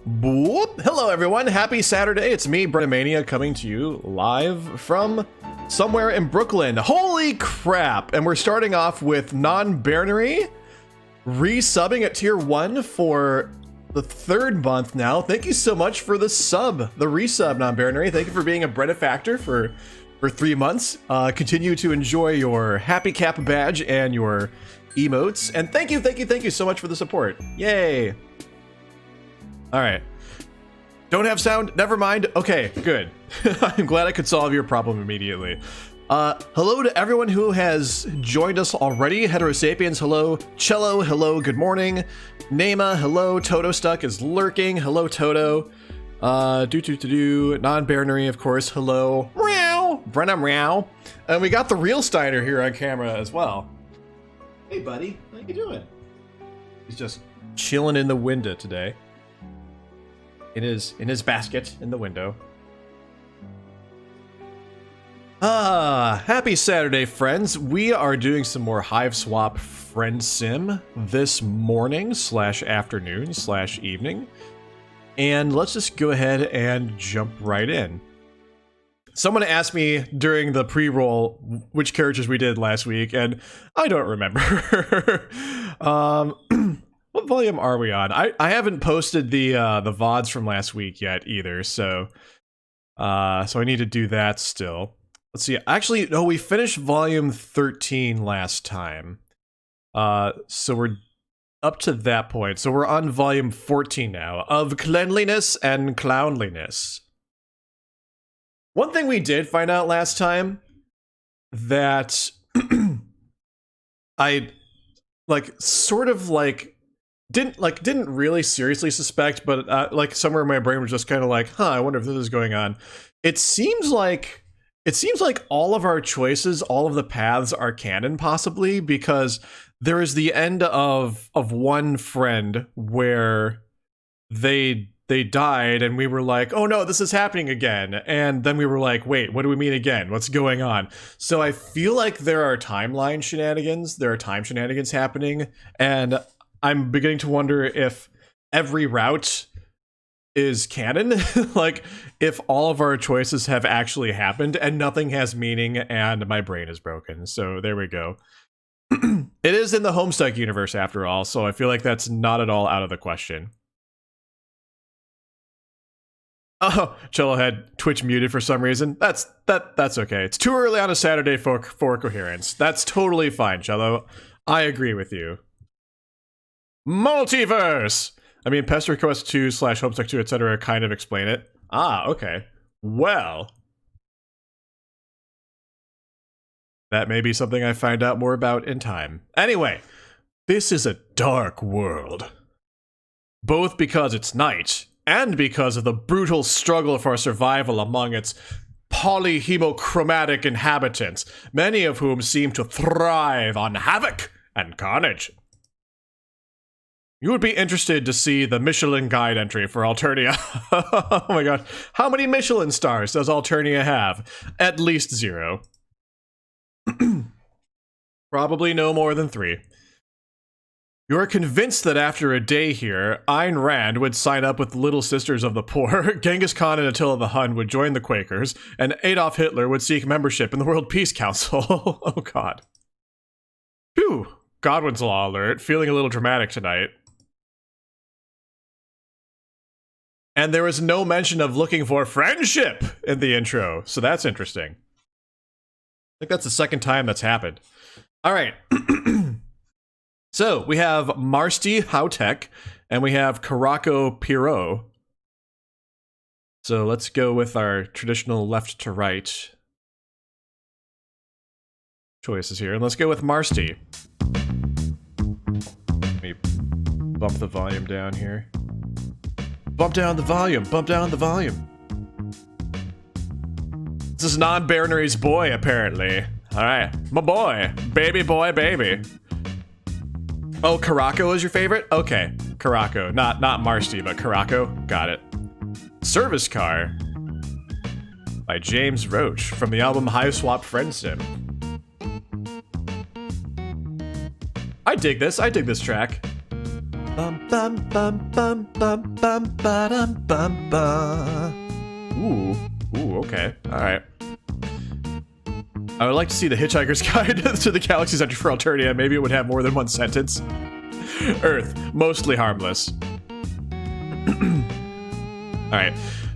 Whoop. Hello everyone, happy Saturday. It's me, Brenamania, coming to you live from somewhere in Brooklyn. Holy crap! And we're starting off with non-binary resubbing at tier 1 for the third month now. Thank you so much for the sub, the resub non-binary. Thank you for being a benefactor for 3 months. Continue to enjoy your happy cap badge and your emotes. And thank you so much for the support. Yay! All right. Don't have sound? Never mind. Okay, good. I'm glad I could solve your problem immediately. Hello to everyone who has joined us already. Heterosapiens, hello. Cello, hello, good morning. Nema, hello. Toto Stuck is lurking. Hello, Toto. Non-binary, of course, hello. Meow. Brenna, meow. And we got the real Steiner here on camera as well. Hey, buddy. How you doing? He's just chilling in the window today. In his basket in the window. Happy Saturday, friends. We are doing some more Hiveswap Friendsim this morning / afternoon / evening. And let's just go ahead and jump right in. Someone asked me during the pre-roll which characters we did last week, and I don't remember. What volume are we on? I haven't posted the VODs from last week yet either, so I need to do that still. Let's see. Actually, no, we finished volume 13 last time. So we're up to that point. So we're on volume 14 now, of Cleanliness and Clownliness. One thing we did find out last time that I didn't really seriously suspect, but like somewhere in my brain was just kind of like, I wonder if this is going on. It seems like all of our choices, all of the paths are canon, possibly, because there is the end of one friend where they died and we were like, oh no, this is happening again. And then we were like, wait, what do we mean again? What's going on? So I feel like there are timeline shenanigans. There are time shenanigans happening. And I'm beginning to wonder if every route is canon. Like, if all of our choices have actually happened and nothing has meaning and my brain is broken. So there we go. It is in the Homestuck universe after all, so I feel like that's not at all out of the question. Oh, Cello had Twitch muted for some reason. That's okay. It's too early on a Saturday for coherence. That's totally fine, Cello. I agree with you. Multiverse! I mean, Pest Request 2 / Homestuck 2, etc. kind of explain it. Okay. Well. That may be something I find out more about in time. Anyway, this is a dark world. Both because it's night, and because of the brutal struggle for survival among its polyhemochromatic inhabitants, many of whom seem to thrive on havoc and carnage. You would be interested to see the Michelin guide entry for Alternia. Oh my god. How many Michelin stars does Alternia have? At least 0. Probably no more than 3. You're convinced that after a day here, Ayn Rand would sign up with the Little Sisters of the Poor, Genghis Khan and Attila the Hun would join the Quakers, and Adolf Hitler would seek membership in the World Peace Council. Oh god. Phew. Godwin's Law alert. Feeling a little dramatic tonight. And there was no mention of looking for friendship in the intro, so that's interesting. I think that's the second time that's happened. All right. So we have Marsti Howtech, and we have Caraco Piro. So let's go with our traditional left to right choices here, and let's go with Marsti. Let me bump the volume down here. Bump down the volume, bump down the volume. This is non-binary's boy, apparently. Alright, my boy. Baby boy, baby. Oh, Caraco is your favorite? Okay, Caraco. Not Marsti, but Caraco. Got it. Service Car by James Roach from the album Hiveswap Friendsim. I dig this track. Bum bum bum bum bum bum ba-dum bum bum. Ooh, okay, all right. I would like to see the Hitchhiker's Guide to the Galaxy's Entry for Alternia. Maybe it would have more than one sentence. Earth, mostly harmless. Alright.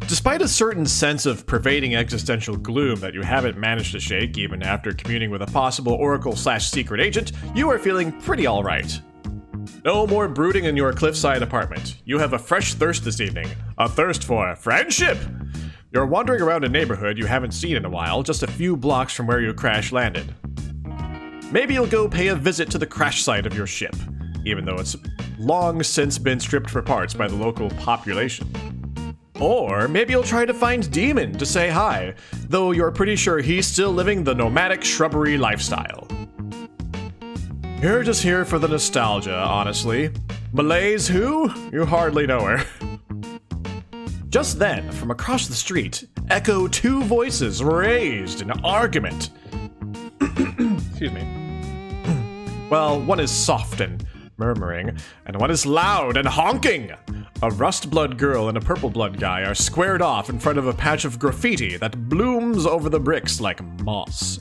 Despite a certain sense of pervading existential gloom that you haven't managed to shake even after communing with a possible Oracle/secret agent, you are feeling pretty alright. No more brooding in your cliffside apartment. You have a fresh thirst this evening. A thirst for friendship! You're wandering around a neighborhood you haven't seen in a while, just a few blocks from where you crash landed. Maybe you'll go pay a visit to the crash site of your ship, even though it's long since been stripped for parts by the local population. Or maybe you'll try to find Demon to say hi, though you're pretty sure he's still living the nomadic shrubbery lifestyle. You're just here for the nostalgia, honestly. Malaise who? You hardly know her. Just then, from across the street, echo two voices raised in argument. Excuse me. Well, one is soft and murmuring, and one is loud and honking. A rust-blood girl and a purple-blood guy are squared off in front of a patch of graffiti that blooms over the bricks like moss.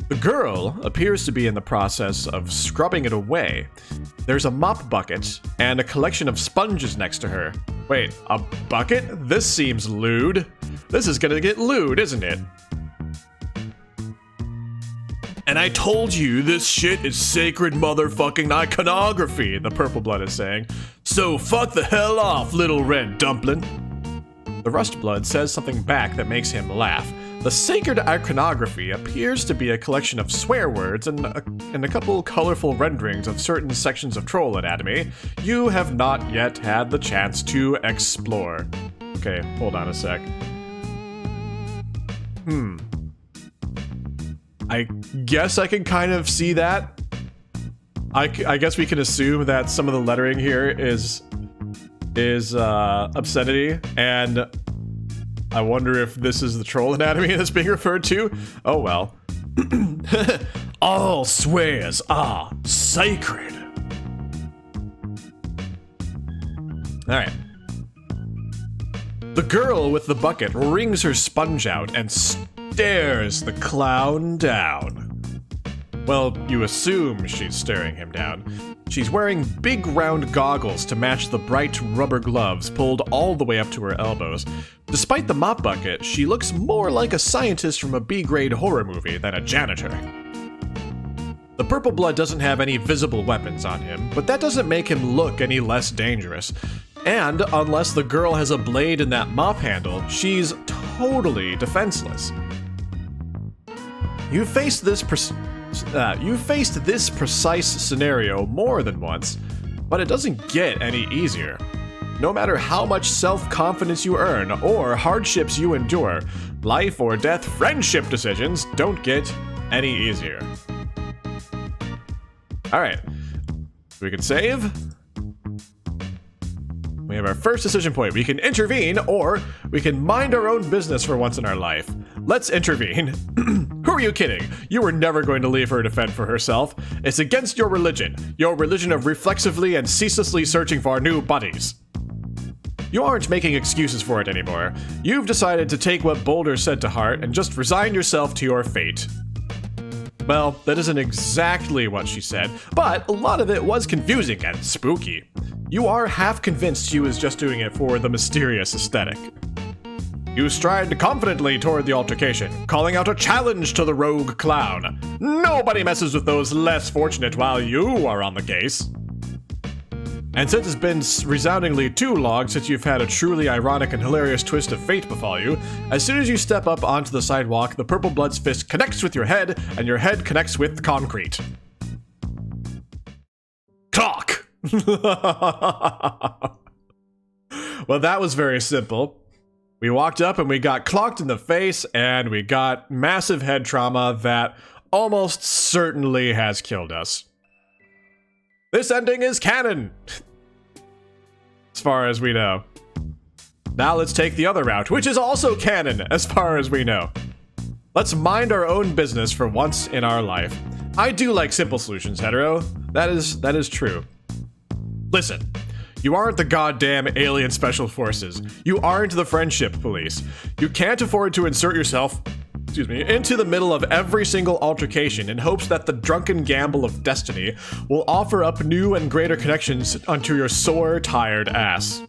The girl appears to be in the process of scrubbing it away. There's a mop bucket and a collection of sponges next to her. Wait, a bucket? This seems lewd. This is gonna get lewd, isn't it? And I told you this shit is sacred motherfucking iconography, the purple blood is saying. So fuck the hell off, little red dumpling. The rust blood says something back that makes him laugh. The sacred iconography appears to be a collection of swear words and a couple colorful renderings of certain sections of troll anatomy you have not yet had the chance to explore. Okay, hold on a sec. I guess I can kind of see that. I guess we can assume that some of the lettering here is obscenity, and I wonder if this is the troll anatomy that's being referred to. Oh well. All swears are sacred. Alright. The girl with the bucket wrings her sponge out and stares the clown down. Well, you assume she's staring him down. She's wearing big round goggles to match the bright rubber gloves pulled all the way up to her elbows. Despite the mop bucket, she looks more like a scientist from a B-grade horror movie than a janitor. The purple blood doesn't have any visible weapons on him, but that doesn't make him look any less dangerous. And unless the girl has a blade in that mop handle, she's totally defenseless. You faced this precise scenario more than once, but it doesn't get any easier. No matter how much self-confidence you earn or hardships you endure, life or death friendship decisions don't get any easier. Alright, we can save. We have our first decision point. We can intervene, or we can mind our own business for once in our life. Let's intervene. Who are you kidding? You were never going to leave her to fend for herself. It's against your religion of reflexively and ceaselessly searching for new buddies. You aren't making excuses for it anymore. You've decided to take what Boulder said to heart and just resign yourself to your fate. Well, that isn't exactly what she said, but a lot of it was confusing and spooky. You are half convinced she was just doing it for the mysterious aesthetic. You stride confidently toward the altercation, calling out a challenge to the rogue clown. Nobody messes with those less fortunate while you are on the case. And since it's been resoundingly too long since you've had a truly ironic and hilarious twist of fate befall you, as soon as you step up onto the sidewalk, the purple blood's fist connects with your head, and your head connects with the concrete. Clock! Well, that was very simple. We walked up and we got clocked in the face, and we got massive head trauma that almost certainly has killed us. This ending is canon! As far as we know. Now let's take the other route, which is also canon, as far as we know. Let's mind our own business for once in our life. I do like simple solutions, hetero. That is true. Listen, you aren't the goddamn alien special forces. You aren't the friendship police. You can't afford to insert yourself, into the middle of every single altercation in hopes that the drunken gamble of destiny will offer up new and greater connections unto your sore, tired ass.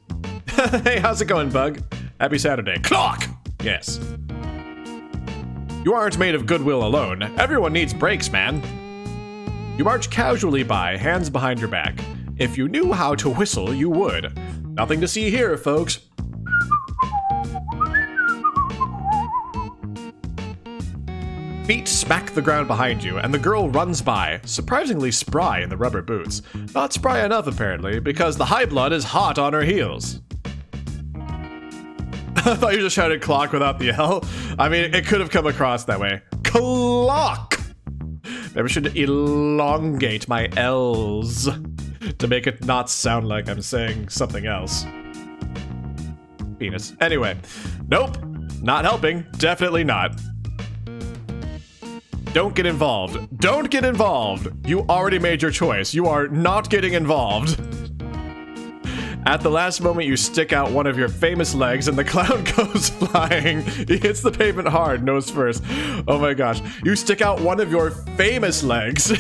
Hey, how's it going, Bug? Happy Saturday. Clock! Yes. You aren't made of goodwill alone. Everyone needs breaks, man. You march casually by, hands behind your back. If you knew how to whistle, you would. Nothing to see here, folks. Feet smack the ground behind you, and the girl runs by, surprisingly spry in the rubber boots. Not spry enough, apparently, because the high blood is hot on her heels. I thought you just shouted clock without the L. I mean, it could have come across that way. Clock! Maybe I should elongate my L's to make it not sound like I'm saying something else. Penis. Anyway. Nope. Not helping. Definitely not. Don't get involved. Don't get involved. You already made your choice. You are not getting involved. At the last moment, you stick out one of your famous legs and the clown goes flying. He hits the pavement hard, nose first. Oh my gosh. You stick out one of your famous legs.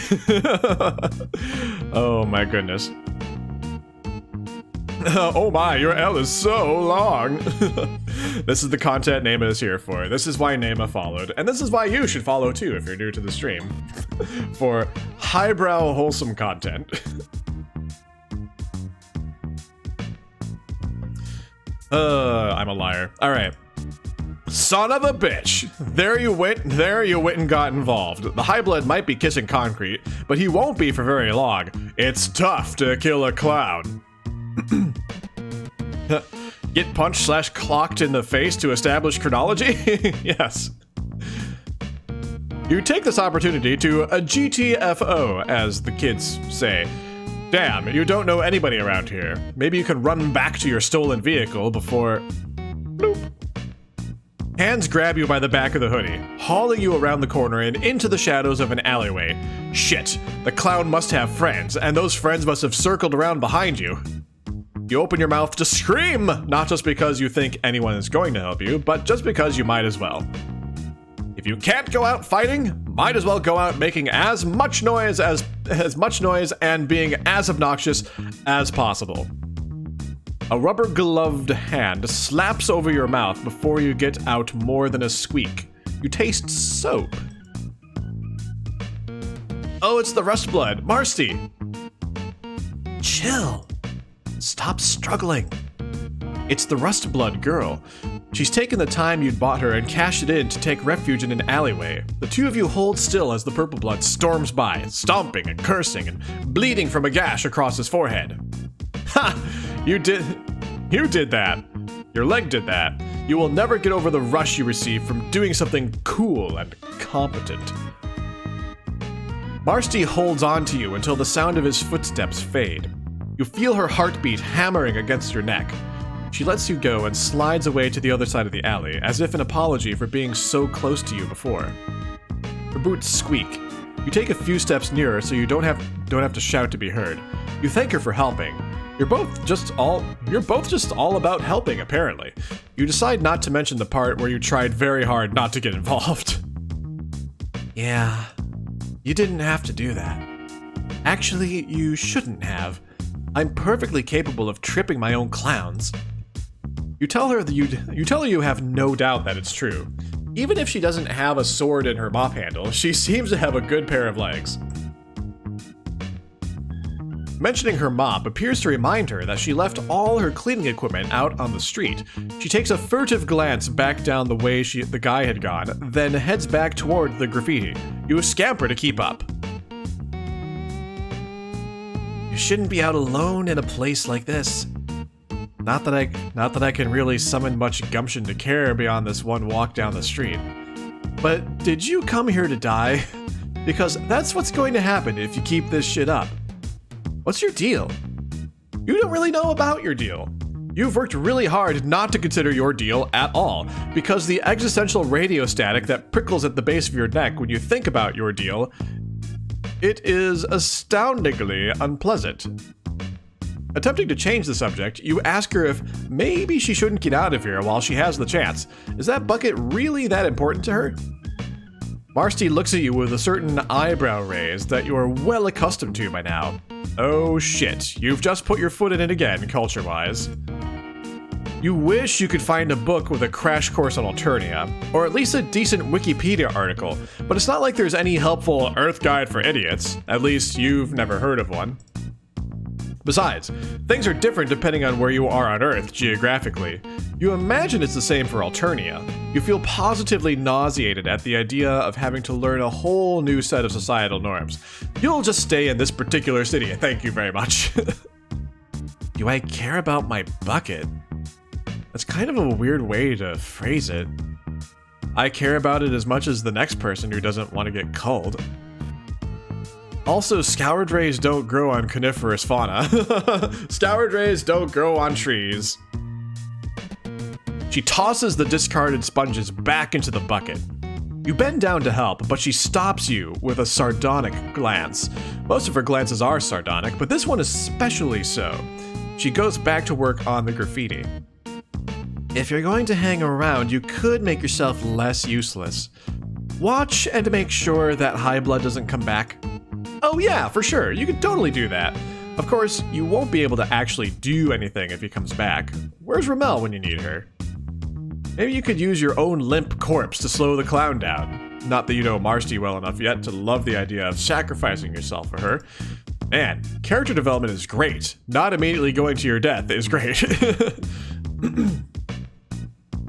Oh my goodness. Oh my, your L is so long. This is the content Nema is here for. This is why Nema followed. And this is why you should follow too if you're new to the stream. For highbrow, wholesome content. I'm a liar. Alright. Son of a bitch! There you went and got involved. The high blood might be kissing concrete, but he won't be for very long. It's tough to kill a clown. Get punched / clocked in the face to establish chronology? Yes. You take this opportunity to a GTFO, as the kids say. Damn, you don't know anybody around here. Maybe you can run back to your stolen vehicle before... Bloop. Hands grab you by the back of the hoodie, hauling you around the corner and into the shadows of an alleyway. Shit, the clown must have friends, and those friends must have circled around behind you. You open your mouth to scream, not just because you think anyone is going to help you, but just because you might as well. If you can't go out fighting, might as well go out making as much noise and being as obnoxious as possible. A rubber-gloved hand slaps over your mouth before you get out more than a squeak. You taste soap. Oh, it's the rust blood, Marsti. Chill. Stop struggling. It's the rust blood girl. She's taken the time you'd bought her and cashed it in to take refuge in an alleyway. The two of you hold still as the purple blood storms by, stomping and cursing and bleeding from a gash across his forehead. Ha! You did that. Your leg did that. You will never get over the rush you receive from doing something cool and competent. Marsti holds on to you until the sound of his footsteps fade. You feel her heartbeat hammering against your neck. She lets you go and slides away to the other side of the alley, as if an apology for being so close to you before. Her boots squeak. You take a few steps nearer so you don't have to shout to be heard. You thank her for helping. You're both just all about helping, apparently. You decide not to mention the part where you tried very hard not to get involved. Yeah, you didn't have to do that. Actually, you shouldn't have. I'm perfectly capable of tripping my own clowns. You tell her you have no doubt that it's true. Even if she doesn't have a sword in her mop handle, she seems to have a good pair of legs. Mentioning her mop appears to remind her that she left all her cleaning equipment out on the street. She takes a furtive glance back down the way the guy had gone, then heads back toward the graffiti. You scamper to keep up. You shouldn't be out alone in a place like this. Not that I can really summon much gumption to care beyond this one walk down the street. But did you come here to die? Because that's what's going to happen if you keep this shit up. What's your deal? You don't really know about your deal. You've worked really hard not to consider your deal at all, because the existential radio static that prickles at the base of your neck when you think about your deal, it is astoundingly unpleasant. Attempting to change the subject, you ask her if maybe she shouldn't get out of here while she has the chance. Is that bucket really that important to her? Marsti looks at you with a certain eyebrow raise that you are well accustomed to by now. Oh shit, you've just put your foot in it again, culture-wise. You wish you could find a book with a crash course on Alternia, or at least a decent Wikipedia article, but it's not like there's any helpful Earth Guide for Idiots. At least you've never heard of one. Besides, things are different depending on where you are on Earth geographically. You imagine it's the same for Alternia. You feel positively nauseated at the idea of having to learn a whole new set of societal norms. You'll just stay in this particular city, thank you very much. Do I care about my bucket? That's kind of a weird way to phrase it. I care about it as much as the next person who doesn't want to get culled. Also, scoured rays don't grow on coniferous fauna. Scoured rays don't grow on trees. She tosses the discarded sponges back into the bucket. You bend down to help, but she stops you with a sardonic glance. Most of her glances are sardonic, but this one is especially so. She goes back to work on the graffiti. If you're going to hang around, you could make yourself less useless. Watch and make sure that high blood doesn't come back. Oh yeah, for sure, you could totally do that. Of course, you won't be able to actually do anything if he comes back. Where's Ramel when you need her? Maybe you could use your own limp corpse to slow the clown down. Not that you know Marsti well enough yet to love the idea of sacrificing yourself for her. Man, character development is great. Not immediately going to your death is great.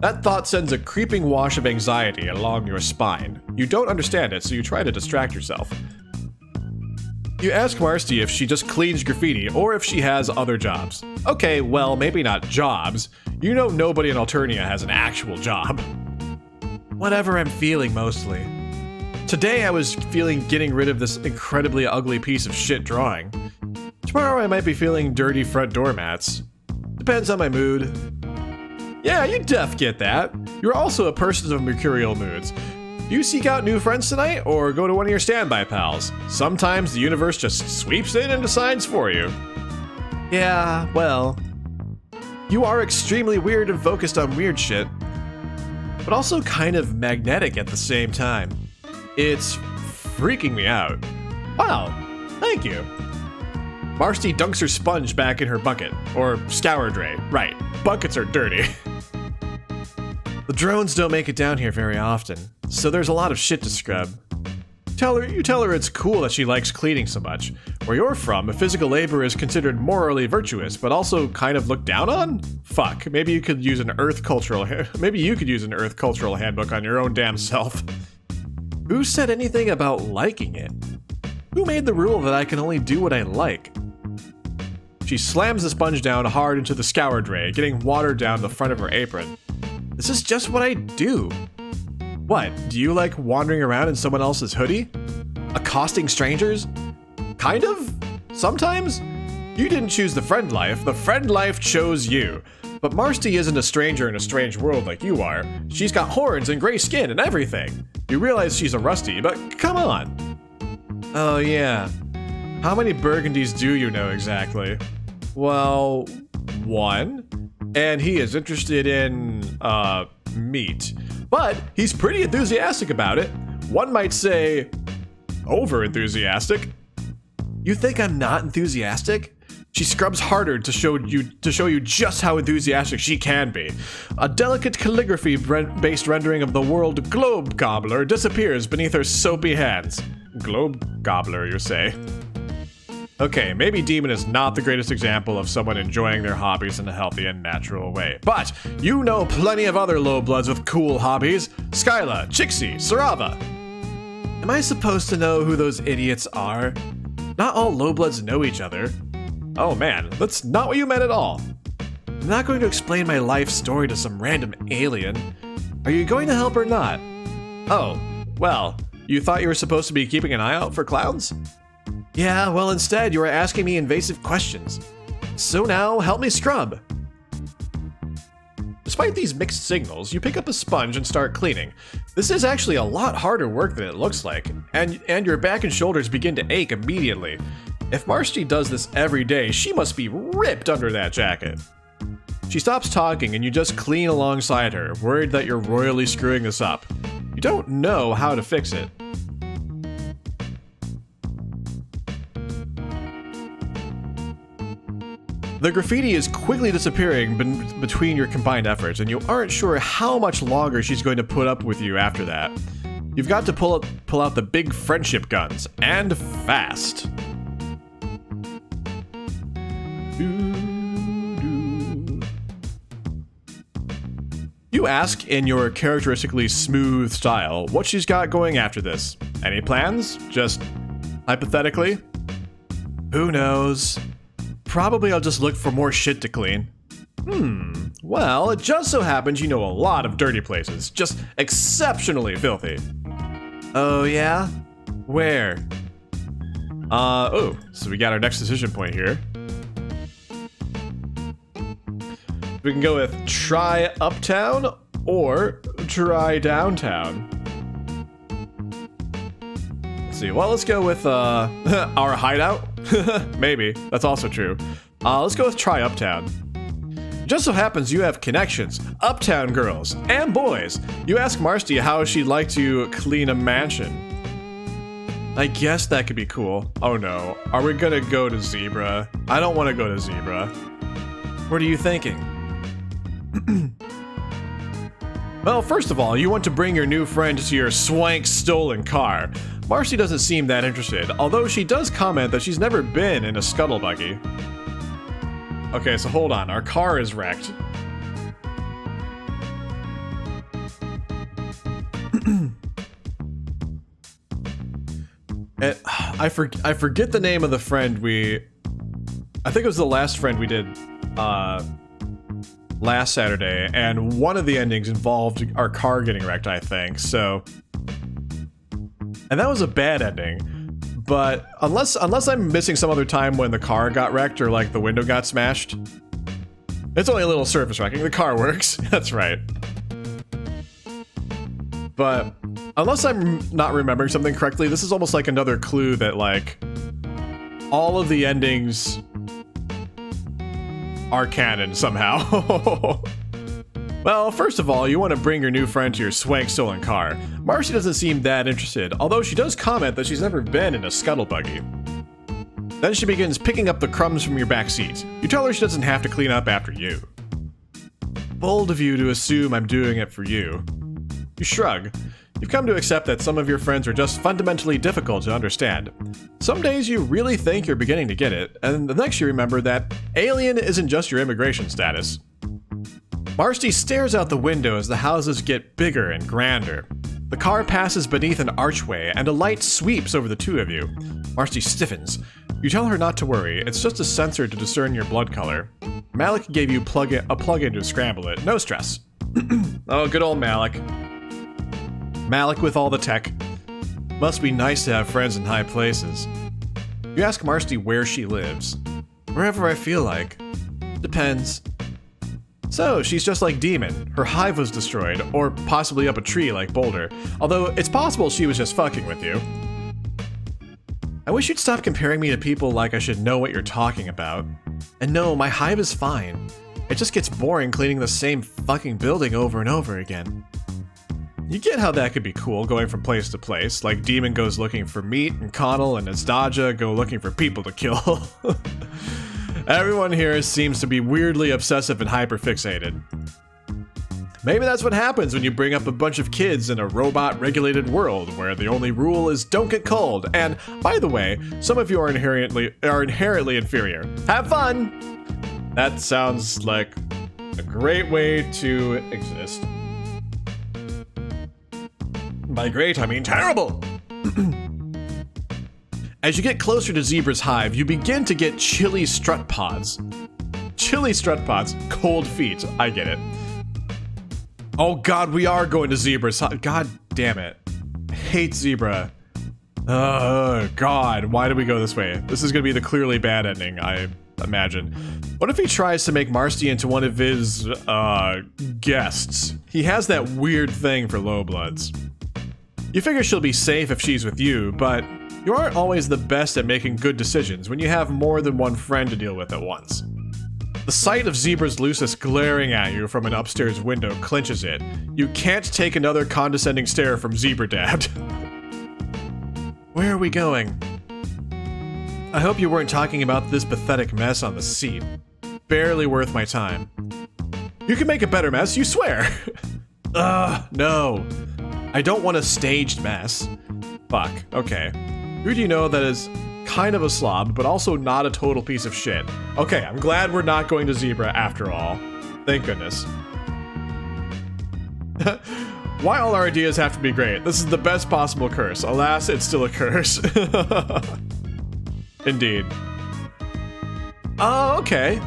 That thought sends a creeping wash of anxiety along your spine. You don't understand it, so you try to distract yourself. You ask Marsti if she just cleans graffiti or if she has other jobs. Okay, well, maybe not jobs. You know nobody in Alternia has an actual job. Whatever I'm feeling, mostly. Today I was feeling getting rid of this incredibly ugly piece of shit drawing. Tomorrow I might be feeling dirty front doormats. Depends on my mood. Yeah, you def get that. You're also a person of mercurial moods. Do you seek out new friends tonight, or go to one of your standby pals? Sometimes the universe just sweeps in and decides for you. Yeah, well, you are extremely weird and focused on weird shit, but also kind of magnetic at the same time. It's freaking me out. Wow, thank you. Marsti dunks her sponge back in her bucket, or scoured ray, right, buckets are dirty. The drones don't make it down here very often, so there's a lot of shit to scrub. You tell her it's cool that she likes cleaning so much. Where you're from, physical labor is considered morally virtuous, but also kind of looked down on? Fuck, maybe you could use an Earth cultural handbook on your own damn self. Who said anything about liking it? Who made the rule that I can only do what I like? She slams the sponge down hard into the scoured ray, getting water down the front of her apron. This is just what I do. What, do you like wandering around in someone else's hoodie? Accosting strangers? Kind of? Sometimes? You didn't choose the friend life chose you. But Marsti isn't a stranger in a strange world like you are. She's got horns and gray skin and everything. You realize she's a Rusty, but come on. Oh yeah. How many Burgundies do you know exactly? Well, one. And he is interested in, meat. But he's pretty enthusiastic about it. One might say, over-enthusiastic. You think I'm not enthusiastic? She scrubs harder to show you just how enthusiastic she can be. A delicate calligraphy-based rendering of the world globe gobbler disappears beneath her soapy hands. Globe gobbler, you say? Okay, maybe Demon is not the greatest example of someone enjoying their hobbies in a healthy and natural way. But you know plenty of other low-bloods with cool hobbies. Skyla, Chixie, Sarava. Am I supposed to know who those idiots are? Not all low-bloods know each other. Oh man, that's not what you meant at all. I'm not going to explain my life story to some random alien. Are you going to help or not? Oh, well, you thought you were supposed to be keeping an eye out for clowns? Yeah, well instead you are asking me invasive questions. So now, help me scrub. Despite these mixed signals, you pick up a sponge and start cleaning. This is actually a lot harder work than it looks like, and your back and shoulders begin to ache immediately. If Marsti does this every day, she must be ripped under that jacket. She stops talking and you just clean alongside her, worried that you're royally screwing this up. You don't know how to fix it. The graffiti is quickly disappearing between your combined efforts, and you aren't sure how much longer she's going to put up with you after that. You've got to pull out the big friendship guns, and fast. You ask in your characteristically smooth style what she's got going after this. Any plans? Just hypothetically? Who knows? Probably I'll just look for more shit to clean. Well, it just so happens you know a lot of dirty places, just exceptionally filthy. Oh yeah? Where? Oh, so we got our next decision point here. We can go with try uptown or try downtown. Let's see, well, let's go with our hideout. Maybe, that's also true. Let's go with try uptown. Just so happens you have connections, uptown girls and boys. You ask Marsti how she'd like to clean a mansion. I guess that could be cool. Oh no, are we gonna go to Zebra? I don't want to go to Zebra. What are you thinking? Well, first of all, you want to bring your new friend to your swank stolen car. Marsti doesn't seem that interested, although she does comment that she's never been in a scuttle buggy. Okay, so hold on, our car is wrecked. I forget the name of the friend I think it was the last friend we did last Saturday, and one of the endings involved our car getting wrecked, I think, so... And that was a bad ending, but unless I'm missing some other time when the car got wrecked or like the window got smashed, it's only a little surface wrecking. The car works. That's right. But unless I'm not remembering something correctly, this is almost like another clue that like all of the endings are canon somehow. Well, first of all, you want to bring your new friend to your swank stolen car. Marsti doesn't seem that interested, although she does comment that she's never been in a scuttle buggy. Then she begins picking up the crumbs from your back seat. You tell her she doesn't have to clean up after you. Bold of you to assume I'm doing it for you. You shrug. You've come to accept that some of your friends are just fundamentally difficult to understand. Some days you really think you're beginning to get it, and the next you remember that alien isn't just your immigration status. Marsti stares out the window as the houses get bigger and grander. The car passes beneath an archway, and a light sweeps over the two of you. Marsti stiffens. You tell her not to worry, it's just a sensor to discern your blood color. Malik gave you a plug-in to scramble it, no stress. Oh, good old Malik. Malik with all the tech. Must be nice to have friends in high places. You ask Marsti where she lives. Wherever I feel like. Depends. So, she's just like Demon. Her hive was destroyed, or possibly up a tree like Boulder, although it's possible she was just fucking with you. I wish you'd stop comparing me to people like I should know what you're talking about. And no, my hive is fine. It just gets boring cleaning the same fucking building over and over again. You get how that could be cool, going from place to place, like Demon goes looking for meat, and Connell and Nasdaja go looking for people to kill. Everyone here seems to be weirdly obsessive and hyperfixated. Maybe that's what happens when you bring up a bunch of kids in a robot-regulated world where the only rule is don't get cold. And, by the way, some of you are inherently inferior. Have fun! That sounds like a great way to exist. By great, I mean terrible! As you get closer to Zebra's hive, you begin to get chilly strut pods. Chilly strut pods, cold feet, I get it. Oh god, we are going to Zebra's hive. God damn it. I hate Zebra. Oh god, why did we go this way? This is gonna be the clearly bad ending, I imagine. What if he tries to make Marsti into one of his, guests? He has that weird thing for low bloods. You figure she'll be safe if she's with you, but You aren't always the best at making good decisions when you have more than one friend to deal with at once. The sight of Zebra's Lucis glaring at you from an upstairs window clinches it. You can't take another condescending stare from Zebra Dad. Where are we going? I hope you weren't talking about this pathetic mess on the seat. Barely worth my time. You can make a better mess, you swear! No. I don't want a staged mess. Fuck, okay. Who do you know that is kind of a slob, but also not a total piece of shit? Okay, I'm glad we're not going to Zebra after all. Thank goodness. Why all our ideas have to be great? This is the best possible curse. Alas, it's still a curse. Indeed. Oh, okay.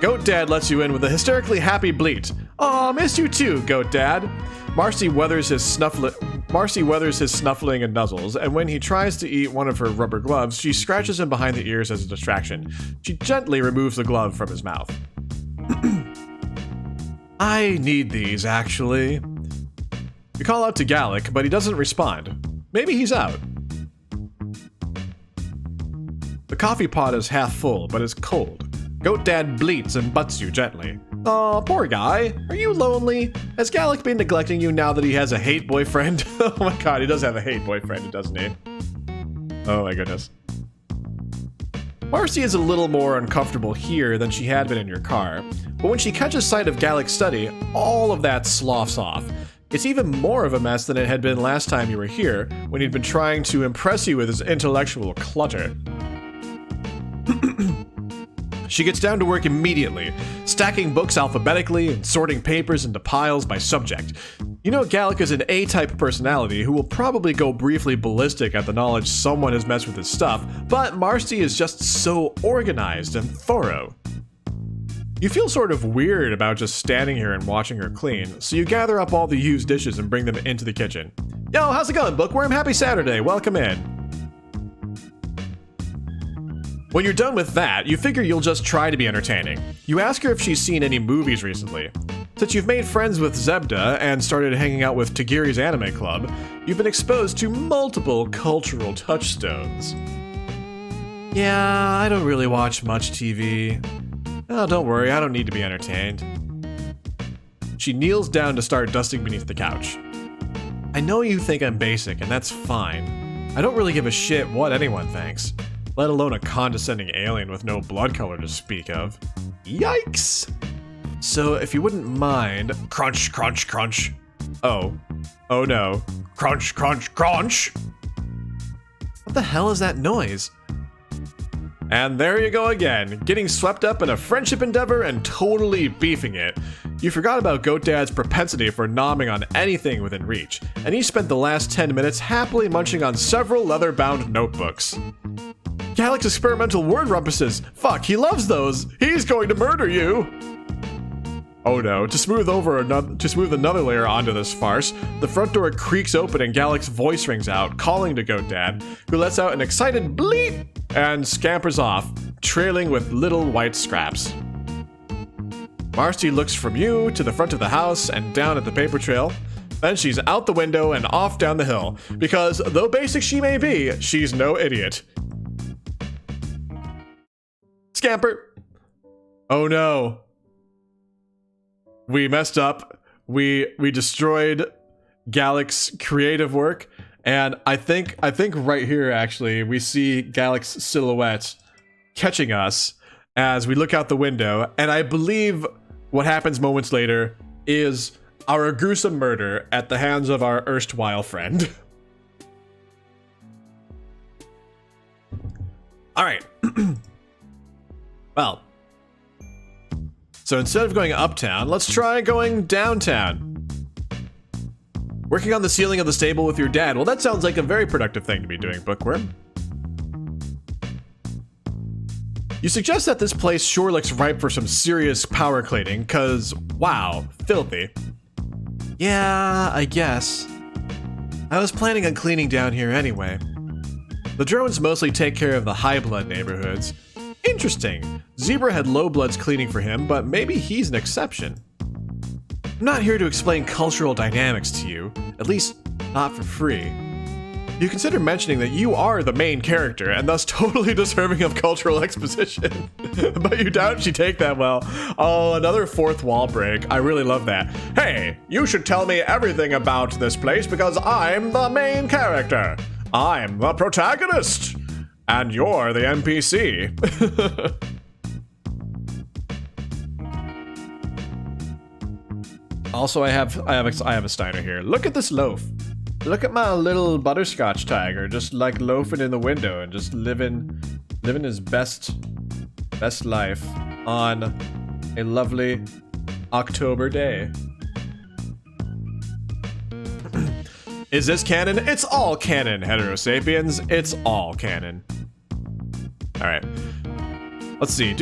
Goat Dad lets you in with a hysterically happy bleat. Aw, missed you too, Goat Dad. Marsti weathers his snuffling and nuzzles, and when he tries to eat one of her rubber gloves, she scratches him behind the ears as a distraction. She gently removes the glove from his mouth. I need these, actually. You call out to Gallic, but he doesn't respond. Maybe he's out. The coffee pot is half full, but it's cold. Goat Dad bleats and butts you gently. Aw, poor guy. Are you lonely? Has Gallic been neglecting you now that he has a hate boyfriend? Oh my god, he does have a hate boyfriend, doesn't he? Oh my goodness. Marsti is a little more uncomfortable here than she had been in your car, but when she catches sight of Gallic's study, all of that sloughs off. It's even more of a mess than it had been last time you were here, when he'd been trying to impress you with his intellectual clutter. She gets down to work immediately, stacking books alphabetically and sorting papers into piles by subject. You know Gallic is an A-type personality who will probably go briefly ballistic at the knowledge someone has messed with his stuff, but Marsti is just so organized and thorough. You feel sort of weird about just standing here and watching her clean, so you gather up all the used dishes and bring them into the kitchen. Yo, how's it going, Bookworm? Happy Saturday, welcome in. When you're done with that, you figure you'll just try to be entertaining. You ask her if she's seen any movies recently. Since you've made friends with Zebda and started hanging out with Tagiri's anime club, you've been exposed to multiple cultural touchstones. Yeah, I don't really watch much TV. Oh, don't worry, I don't need to be entertained. She kneels down to start dusting beneath the couch. I know you think I'm basic, and that's fine. I don't really give a shit what anyone thinks. Let alone a condescending alien with no blood color to speak of. Yikes! So if you wouldn't mind... Crunch, crunch, crunch. Oh. Oh no. Crunch, crunch, crunch! What the hell is that noise? And there you go again, getting swept up in a friendship endeavor and totally beefing it. You forgot about Goat Dad's propensity for nomming on anything within reach, and he spent the last 10 minutes happily munching on several leather-bound notebooks. Gallic's experimental word rumpuses. Fuck, he loves those. He's going to murder you. Oh no, to smooth another layer onto this farce, the front door creaks open and Gallic's voice rings out, calling to Goat Dad, who lets out an excited bleep and scampers off, trailing with little white scraps. Marsti looks from you to the front of the house and down at the paper trail. Then she's out the window and off down the hill, because though basic she may be, she's no idiot. Scamper! Oh no. We messed up. We destroyed Gallic's creative work, and I think right here actually we see Gallic's silhouette catching us as we look out the window, and I believe what happens moments later is our gruesome murder at the hands of our erstwhile friend. All right. Well, so instead of going uptown, let's try going downtown. Working on the ceiling of the stable with your dad. Well, that sounds like a very productive thing to be doing, Bookworm. You suggest that this place sure looks ripe for some serious power cleaning, cause, wow, filthy. Yeah, I guess. I was planning on cleaning down here anyway. The drones mostly take care of the high blood neighborhoods. Interesting. Zebra had low bloods cleaning for him, but maybe he's an exception. I'm not here to explain cultural dynamics to you, at least not for free. you consider mentioning that you are the main character and thus totally deserving of cultural exposition. But you doubt she'd take that well. Oh, another fourth wall break. I really love that. Hey, you should tell me everything about this place because I'm the main character. I'm the protagonist. And you're the NPC. Also, I have a Steiner here. Look at this loaf. Look at my little butterscotch tiger, just like loafing in the window and just living his best life on a lovely October day. Is this canon? It's all canon, heterosapiens. It's all canon. All right. Let's see.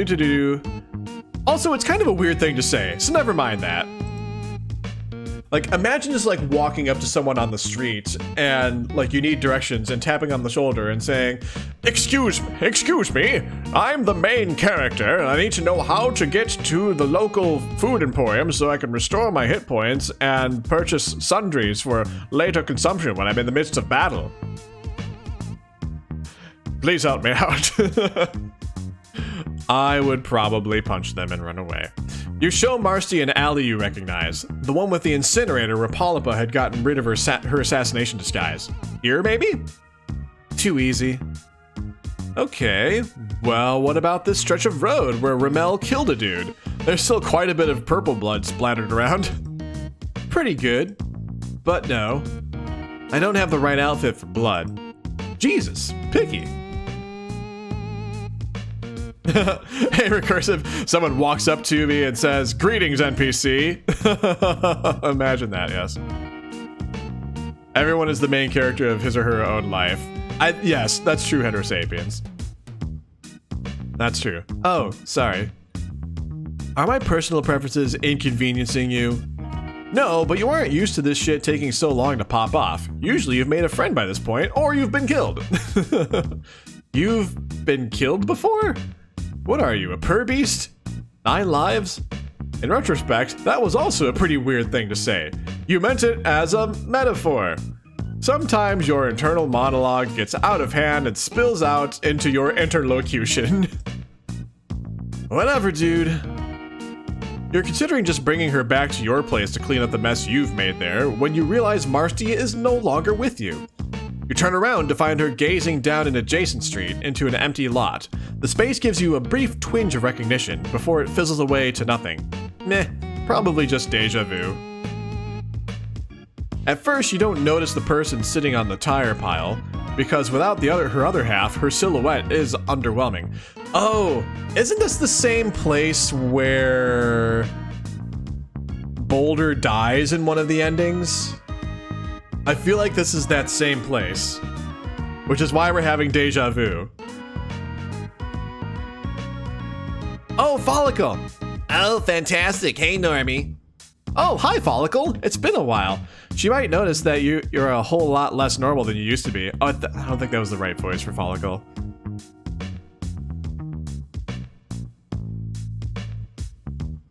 Also, it's kind of a weird thing to say, so never mind that. Like, imagine just, like, walking up to someone on the street and, like, you need directions and tapping on the shoulder and saying, excuse me, I'm the main character and I need to know how to get to the local food emporium so I can restore my hit points and purchase sundries for later consumption when I'm in the midst of battle. Please help me out. I would probably punch them and run away. You show Marsti an alley you recognize, the one with the incinerator where Polypa had gotten rid of her assassination disguise. Here, maybe? Too easy. Okay, well, what about this stretch of road where Ramel killed a dude? There's still quite a bit of purple blood splattered around. Pretty good, but no. I don't have the right outfit for blood. Jesus, picky. Hey, Recursive, someone walks up to me and says, greetings, NPC. Imagine that, yes. Everyone is the main character of his or her own life. Yes, that's true, heterosapiens. That's true. Oh, sorry. Are my personal preferences inconveniencing you? No, but you aren't used to this shit taking so long to pop off. Usually you've made a friend by this point, or you've been killed. You've been killed before? What are you, a pur beast? 9 lives? In retrospect, that was also a pretty weird thing to say. You meant it as a metaphor. Sometimes your internal monologue gets out of hand and spills out into your interlocution. Whatever, dude. You're considering just bringing her back to your place to clean up the mess you've made there when you realize Marsti is no longer with you. You turn around to find her gazing down an adjacent street into an empty lot. The space gives you a brief twinge of recognition before it fizzles away to nothing. Meh, probably just deja vu. At first, you don't notice the person sitting on the tire pile, because without her other half, her silhouette is underwhelming. Oh, isn't this the same place where Boulder dies in one of the endings? I feel like this is that same place, which is why we're having deja vu. Oh, Follicle! Oh, fantastic. Hey, Normie. Oh, hi, Follicle. It's been a while. She might notice that you're a whole lot less normal than you used to be. Oh, I don't think that was the right voice for Follicle.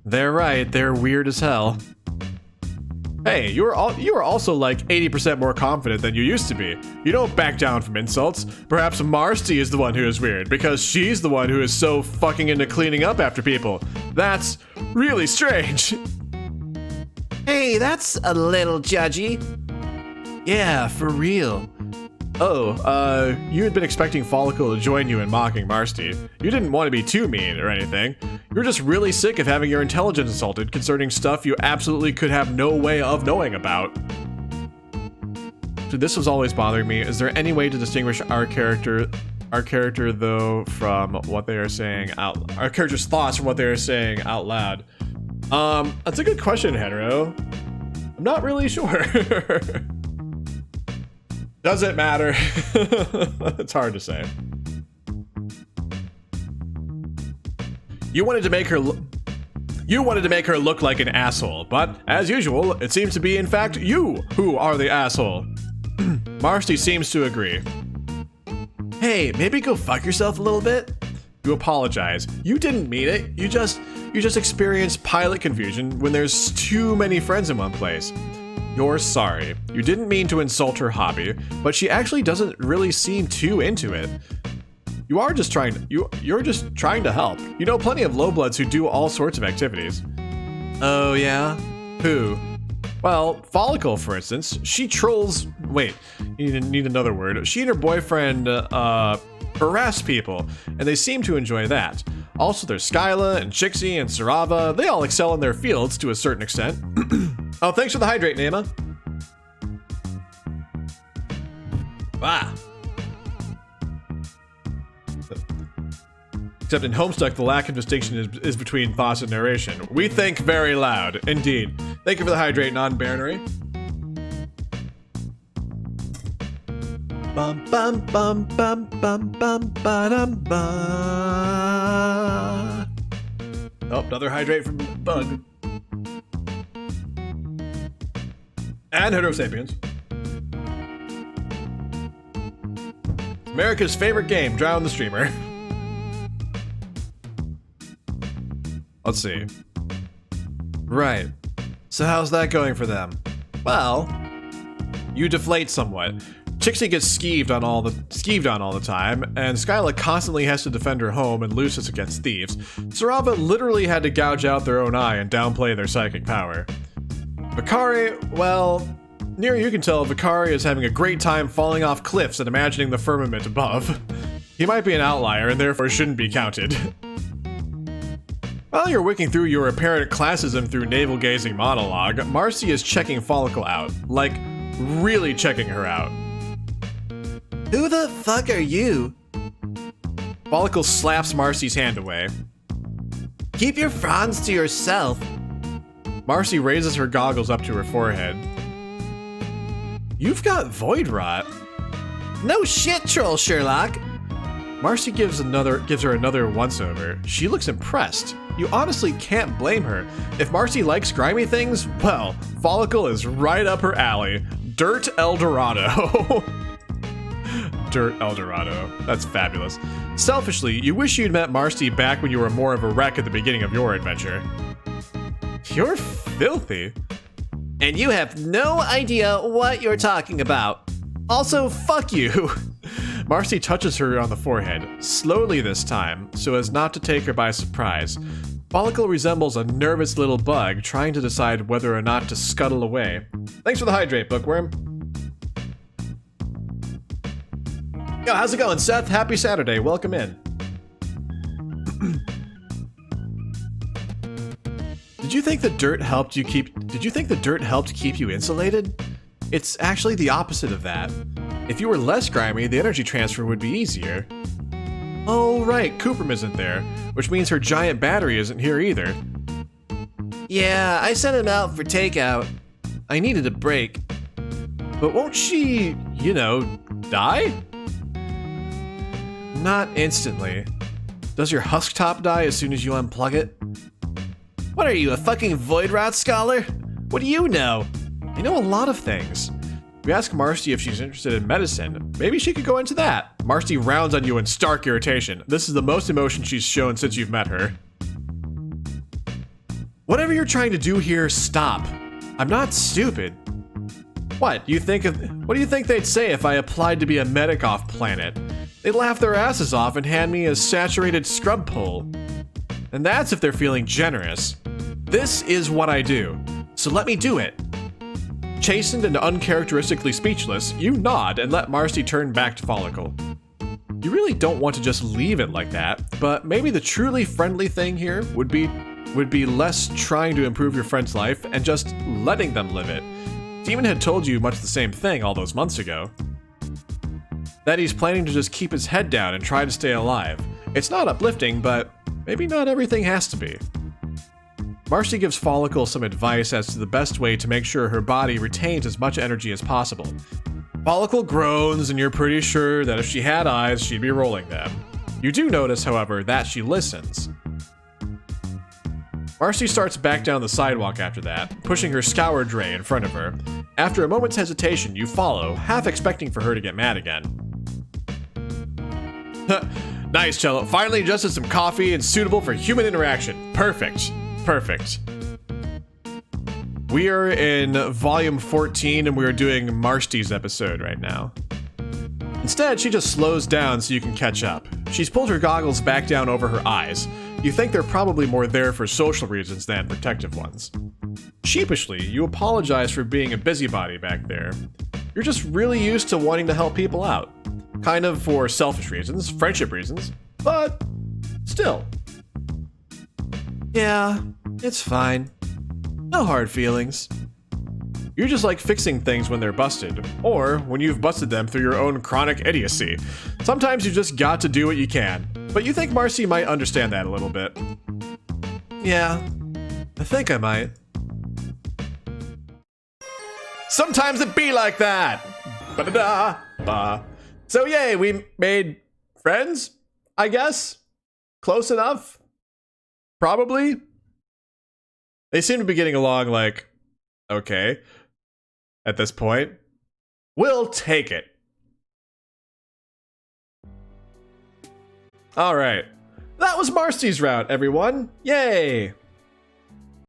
They're right. They're weird as hell. Hey, you are also like 80% more confident than you used to be. You don't back down from insults. Perhaps Marsti is the one who is weird, because she's the one who is so fucking into cleaning up after people. That's really strange. Hey, that's a little judgy. Yeah, for real. Oh, you had been expecting Follicle to join you in mocking Marsti. You didn't want to be too mean or anything. You're just really sick of having your intelligence insulted concerning stuff you absolutely could have no way of knowing about. So this was always bothering me. Is there any way to distinguish our character though from what they are saying our character's thoughts from what they are saying out loud? That's a good question, Hetero. I'm not really sure. Does it matter? It's hard to say. You wanted to make her look like an asshole, but as usual, it seems to be in fact you who are the asshole. Marsti seems to agree. Hey, maybe go fuck yourself a little bit? You apologize. You didn't mean it. You just experienced pilot confusion when there's too many friends in one place. You're sorry. You didn't mean to insult her hobby, but she actually doesn't really seem too into it. You're just trying to help. You know plenty of lowbloods who do all sorts of activities. Oh yeah? Who? Well, Follicle, for instance. She trolls... Wait, you need another word. She and her boyfriend, harass people, and they seem to enjoy that. Also, there's Skyla and Chixie and Sarava. They all excel in their fields to a certain extent. Oh, thanks for the hydrate, Nema. Ah. Except in Homestuck, the lack of distinction is between thoughts and narration. We think very loud, indeed. Thank you for the hydrate, non-binary. Bum bum bum bum bum bum ba-dum ba. Oh, another hydrate from Bug. And Hetero Sapiens. America's favorite game, Drown the Streamer. Let's see. Right. So how's that going for them? Well, you deflate somewhat. Chixie gets skeeved on all the time, and Skyla constantly has to defend her home and loses against thieves. Sarava literally had to gouge out their own eye and downplay their psychic power. Vicari, well, near you can tell Vicari is having a great time falling off cliffs and imagining the firmament above. He might be an outlier and therefore shouldn't be counted. While you're wicking through your apparent classism through navel-gazing monologue, Marsti is checking Follicle out. Like, really checking her out. Who the fuck are you? Follicle slaps Marsti's hand away. Keep your fronds to yourself. Marsti raises her goggles up to her forehead. You've got void rot. No shit, Troll Sherlock. Marsti gives her another once-over. She looks impressed. You honestly can't blame her. If Marsti likes grimy things, well, Follicle is right up her alley. Dirt Eldorado. Dirt Eldorado. That's fabulous. Selfishly, you wish you'd met Marsti back when you were more of a wreck at the beginning of your adventure. You're filthy. And you have no idea what you're talking about. Also, fuck you. Marsti touches her on the forehead, slowly this time, so as not to take her by surprise. Follicle resembles a nervous little bug trying to decide whether or not to scuttle away. Thanks for the hydrate, Bookworm. Yo, how's it going, Seth? Happy Saturday. Welcome in. Did you think the dirt helped keep you insulated? It's actually the opposite of that. If you were less grimy, the energy transfer would be easier. Oh, right, Cooperm isn't there, which means her giant battery isn't here either. Yeah, I sent him out for takeout. I needed a break. But won't she, die? Not instantly. Does your husk top die as soon as you unplug it? What are you, a fucking void rot scholar? What do you know? I know a lot of things. We ask Marsti if she's interested in medicine. Maybe she could go into that. Marsti rounds on you in stark irritation. This is the most emotion she's shown since you've met her. Whatever you're trying to do here, stop. I'm not stupid. What do you think they'd say if I applied to be a medic off planet? They'd laugh their asses off and hand me a saturated scrub pull. And that's if they're feeling generous. This is what I do, so let me do it. Chastened and uncharacteristically speechless, you nod and let Marsti turn back to Follicle. You really don't want to just leave it like that, but maybe the truly friendly thing here would be less trying to improve your friend's life and just letting them live it. Demon had told you much the same thing all those months ago. That he's planning to just keep his head down and try to stay alive. It's not uplifting, but maybe not everything has to be. Marsti gives Follicle some advice as to the best way to make sure her body retains as much energy as possible. Follicle groans, and you're pretty sure that if she had eyes, she'd be rolling them. You do notice, however, that she listens. Marsti starts back down the sidewalk after that, pushing her scour tray in front of her. After a moment's hesitation, you follow, half expecting for her to get mad again. Nice, Cello. Finally adjusted some coffee and suitable for human interaction. Perfect. Perfect. We are in volume 14 and we are doing Marsti's episode right now. Instead, she just slows down so you can catch up. She's pulled her goggles back down over her eyes. You think they're probably more there for social reasons than protective ones. Sheepishly, you apologize for being a busybody back there. You're just really used to wanting to help people out. Kind of for selfish reasons, friendship reasons, but still. Yeah, it's fine. No hard feelings. You're just like fixing things when they're busted, or when you've busted them through your own chronic idiocy. Sometimes you just got to do what you can, but you think Marsti might understand that a little bit. Yeah, I think I might. Sometimes it be like that! Ba-da-da-ba. So yay, we made friends, I guess? Close enough? Probably? They seem to be getting along like, okay. At this point, we'll take it. All right, that was Marsti's route, everyone. Yay!